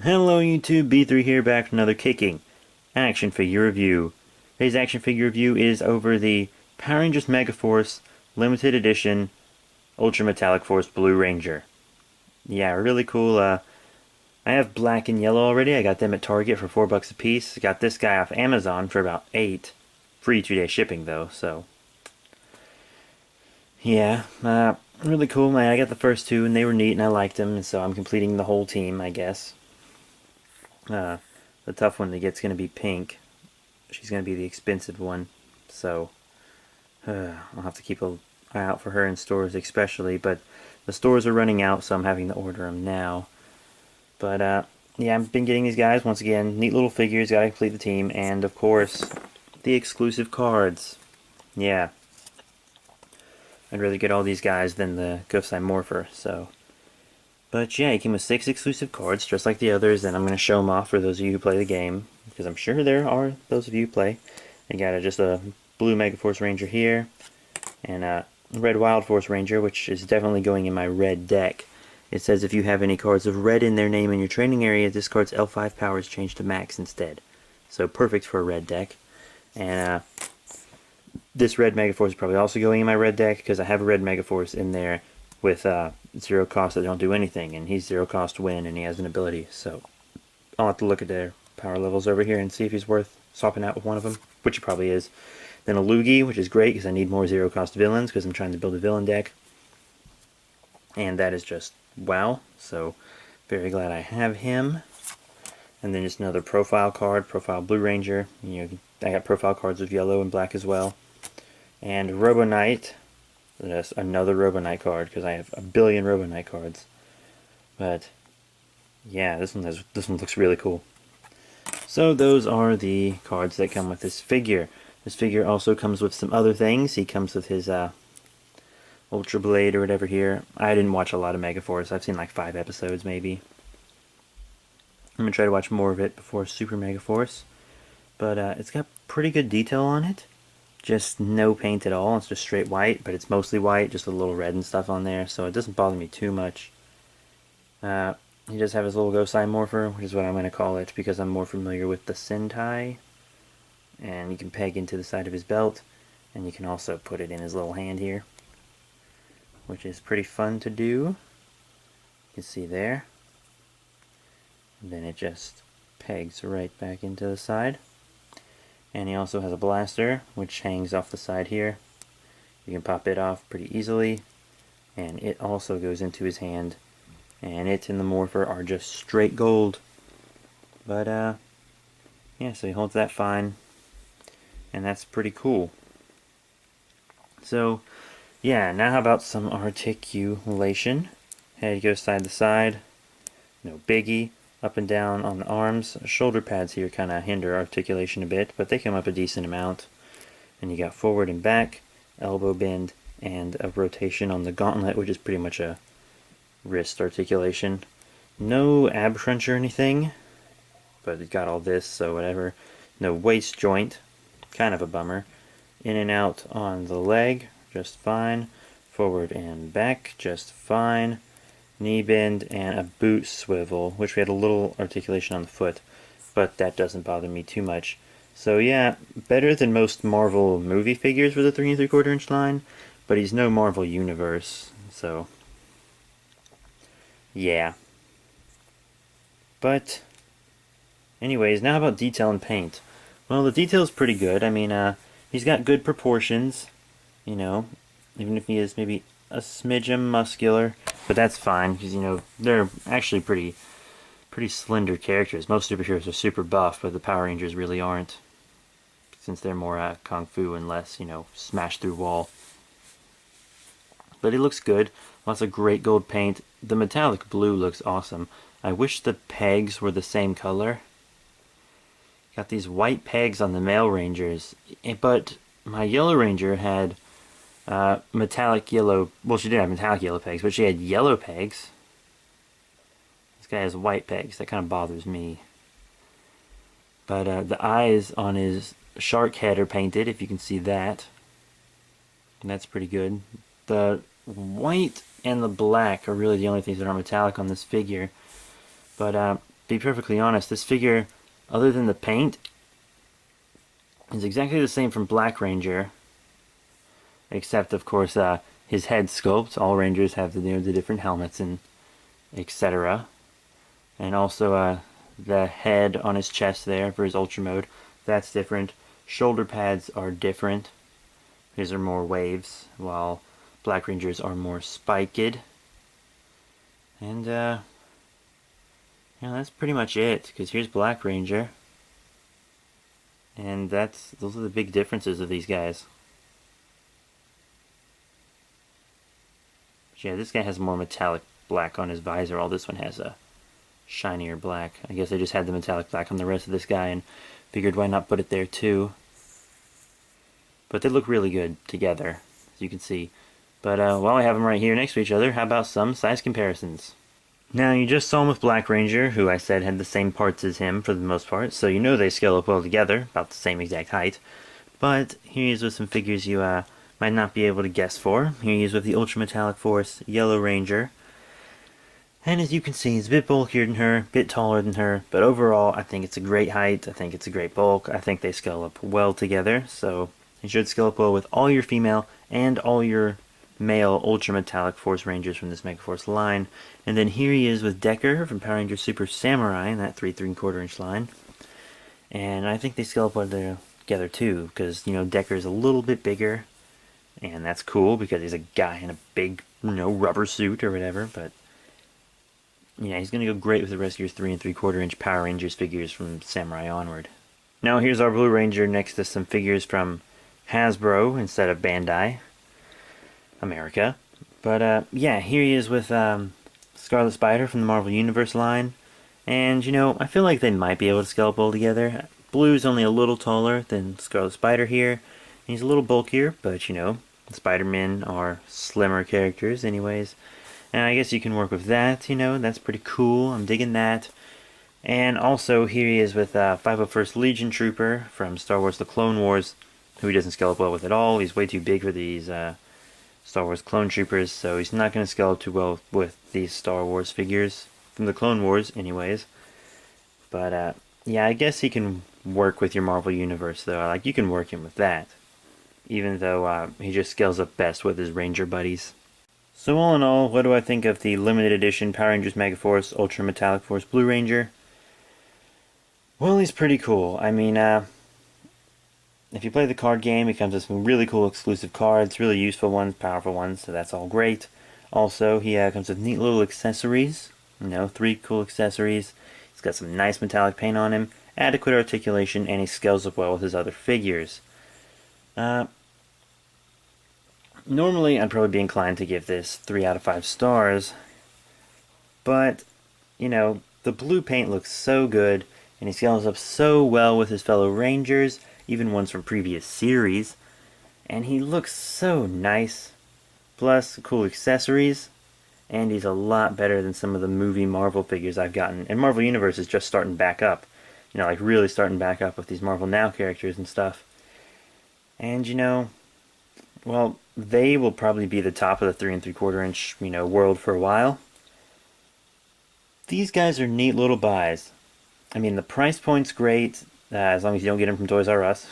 Hello YouTube, B3 here, back with another kicking action figure review. Today's action figure review is over the Power Rangers Megaforce Limited Edition Ultra Metallic Force Blue Ranger. Yeah, really cool. I have black and yellow already. I got them at Target for $4 a piece. Got this guy off Amazon for about $8. Free 2-day shipping though, so yeah, really cool. I got the first two and they were neat and I liked them, and so I'm completing the whole team, I guess. Uh, the tough one to get's going to be Pink. She's going to be the expensive one, so I'll have to keep an eye out for her in stores especially, but the stores are running out, so I'm having to order them now. But yeah, I've been getting these guys. Once again, neat little figures, gotta complete the team, and of course, the exclusive cards. Yeah, I'd rather get all these guys than the Ghost-Eye Morpher, so. But yeah, he came with 6 exclusive cards, just like the others, and I'm going to show them off for those of you who play the game, because I'm sure there are those of you who play. I got just a blue Megaforce Ranger here, and a red Wild Force Ranger, which is definitely going in my red deck. It says if you have any cards of red in their name in your training area, this card's L5 power is changed to max instead. So perfect for a red deck. And this red Megaforce is probably also going in my red deck, because I have a red Megaforce in there with 0 cost that don't do anything, and he's 0 cost win, and he has an ability, so I'll have to look at their power levels over here and see if he's worth swapping out with one of them, which he probably is. Then a Loogie, which is great because I need more 0 cost villains because I'm trying to build a villain deck, and that is just wow, so very glad I have him. And then just another profile card, Profile Blue Ranger. You know, I got profile cards of yellow and black as well. And Robo Knight. That's another Robo Knight card because I have a billion Robo Knight cards. But yeah, this one looks really cool. So those are the cards that come with this figure. This figure also comes with some other things. He comes with his Ultra Blade or whatever here. I didn't watch a lot of Megaforce. I've seen like 5 episodes maybe. I'm going to try to watch more of it before Super Megaforce. But it's got pretty good detail on it. Just no paint at all. It's just straight white, but it's mostly white, just a little red and stuff on there, so it doesn't bother me too much. He does have his little Ghost-Eye Morpher, which is what I'm going to call it because I'm more familiar with the Sentai. And you can peg into the side of his belt, and you can also put it in his little hand here, which is pretty fun to do. You can see there. And then it just pegs right back into the side. And he also has a blaster, which hangs off the side here. You can pop it off pretty easily. And it also goes into his hand. And it and the Morpher are just straight gold. But, yeah, so he holds that fine. And that's pretty cool. So, yeah, now how about some articulation? Head goes side to side. No biggie. Up and down on the arms. Shoulder pads here kind of hinder articulation a bit, but they come up a decent amount. And you got forward and back, elbow bend, and a rotation on the gauntlet, which is pretty much a wrist articulation. No ab crunch or anything, but it got all this, so whatever. No waist joint, kind of a bummer. In and out on the leg, just fine. Forward and back, just fine. Knee bend, and a boot swivel, which we had a little articulation on the foot, but that doesn't bother me too much. So yeah, better than most Marvel movie figures for the 3 3/4 inch line, but he's no Marvel Universe, so yeah. But anyways, now about detail and paint. Well, the detail's pretty good. I mean, he's got good proportions, you know, even if he is maybe a smidgen muscular, but that's fine because, you know, they're actually pretty slender characters. Most superheroes are super buff, but the Power Rangers really aren't, since they're more kung fu and less, you know, smash through wall. But it looks good. Lots of great gold paint. The metallic blue looks awesome. I wish the pegs were the same color. Got these white pegs on the male Rangers, but my Yellow Ranger had metallic yellow. Well, she did have metallic yellow pegs, but she had yellow pegs. This guy has white pegs. That kind of bothers me. But the eyes on his shark head are painted, if you can see that. And that's pretty good. The white and the black are really the only things that are metallic on this figure. But be perfectly honest, this figure, other than the paint, is exactly the same from Black Ranger, except of course his head sculpt. All Rangers have the different helmets and etc. And also the head on his chest there for his Ultra mode, that's different. Shoulder pads are different. These are more waves, while Black Rangers are more spiked. And yeah, that's pretty much it, because here's Black Ranger. And those are the big differences of these guys. But yeah, this guy has more metallic black on his visor, while this one has a shinier black. I guess I just had the metallic black on the rest of this guy and figured why not put it there too. But they look really good together, as you can see. But while I have them right here next to each other, how about some size comparisons? Now, you just saw him with Black Ranger, who I said had the same parts as him for the most part, so you know they scale up well together, about the same exact height. But here he is with some figures you might not be able to guess for. Here he is with the Ultra Metallic Force Yellow Ranger. And as you can see, he's a bit bulkier than her, a bit taller than her, but overall I think it's a great height, I think it's a great bulk, I think they scale up well together, so they should scale up well with all your female and all your male Ultra Metallic Force Rangers from this Megaforce line. And then here he is with Decker from Power Rangers Super Samurai in that 3¾ inch line. And I think they scale up well together too, because, Decker is a little bit bigger, and that's cool because he's a guy in a big, rubber suit or whatever, but yeah, he's going to go great with the rest of your 3¾ inch Power Rangers figures from Samurai onward. Now here's our Blue Ranger next to some figures from Hasbro instead of Bandai America. But yeah, here he is with Scarlet Spider from the Marvel Universe line. And I feel like they might be able to scale up well together. Blue's only a little taller than Scarlet Spider here. He's a little bulkier, but Spider-Men are slimmer characters anyways. And I guess you can work with that, that's pretty cool. I'm digging that. And also here he is with 501st Legion Trooper from Star Wars The Clone Wars, who he doesn't scale up well with at all. He's way too big for these Star Wars Clone Troopers, so he's not going to scale up too well with these Star Wars figures from the Clone Wars anyways. But yeah, I guess he can work with your Marvel Universe though. Like, you can work him with that, even though he just scales up best with his Ranger buddies. So all in all, what do I think of the limited edition Power Rangers Megaforce Ultra Metallic Force Blue Ranger? Well, he's pretty cool. I mean, if you play the card game, it comes with some really cool exclusive cards, really useful ones, powerful ones, so that's all great. Also, he comes with neat little accessories, 3 cool accessories. He's got some nice metallic paint on him, adequate articulation, and he scales up well with his other figures. Normally, I'd probably be inclined to give this 3 out of 5 stars, but, the blue paint looks so good, and he scales up so well with his fellow Rangers, even ones from previous series, and he looks so nice, plus cool accessories, and he's a lot better than some of the movie Marvel figures I've gotten, and Marvel Universe is just starting back up, like really starting back up with these Marvel Now characters and stuff, and well, they will probably be the top of the 3¾ inch, world for a while. These guys are neat little buys. I mean, the price point's great, as long as you don't get them from Toys R Us.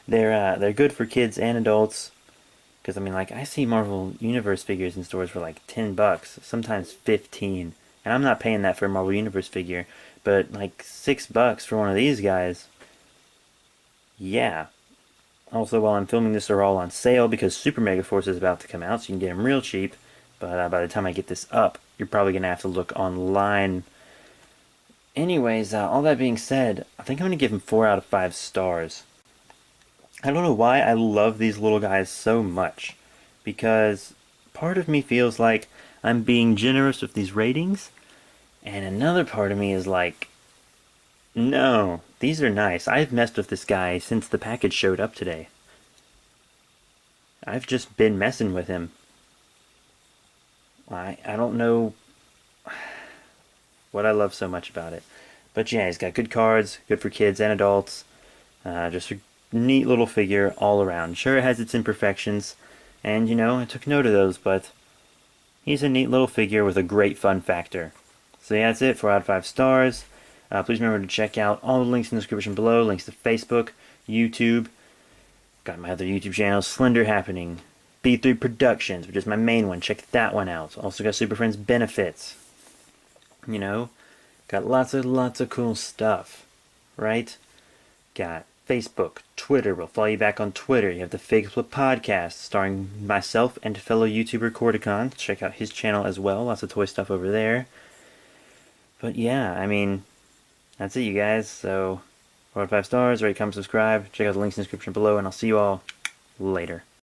They're good for kids and adults. Because, I see Marvel Universe figures in stores for like $10, sometimes 15. And I'm not paying that for a Marvel Universe figure. But like $6 for one of these guys. Yeah. Also, while I'm filming this, they're all on sale because Super Megaforce is about to come out, so you can get them real cheap. But by the time I get this up, you're probably going to have to look online. Anyways, all that being said, I think I'm going to give him 4 out of 5 stars. I don't know why I love these little guys so much, because part of me feels like I'm being generous with these ratings, and another part of me is like, no, these are nice. I've messed with this guy since the package showed up today. I've just been messing with him. I don't know what I love so much about it. But yeah, he's got good cards, good for kids and adults. Just a neat little figure all around. Sure, it has its imperfections, and I took note of those, but he's a neat little figure with a great fun factor. So yeah, that's it, 4 out of 5 stars. Please remember to check out all the links in the description below. Links to Facebook, YouTube. Got my other YouTube channel, Slender Happening. B3 Productions, which is my main one. Check that one out. Also got Super Friends Benefits. You know, got lots of cool stuff, right? Got Facebook, Twitter. We'll follow you back on Twitter. You have the Fake Flip podcast starring myself and fellow YouTuber Corticon. Check out his channel as well. Lots of toy stuff over there. But yeah, I mean, that's it, you guys. So, 4 out of 5 stars. Rate, comment, subscribe. Check out the links in the description below, and I'll see you all later.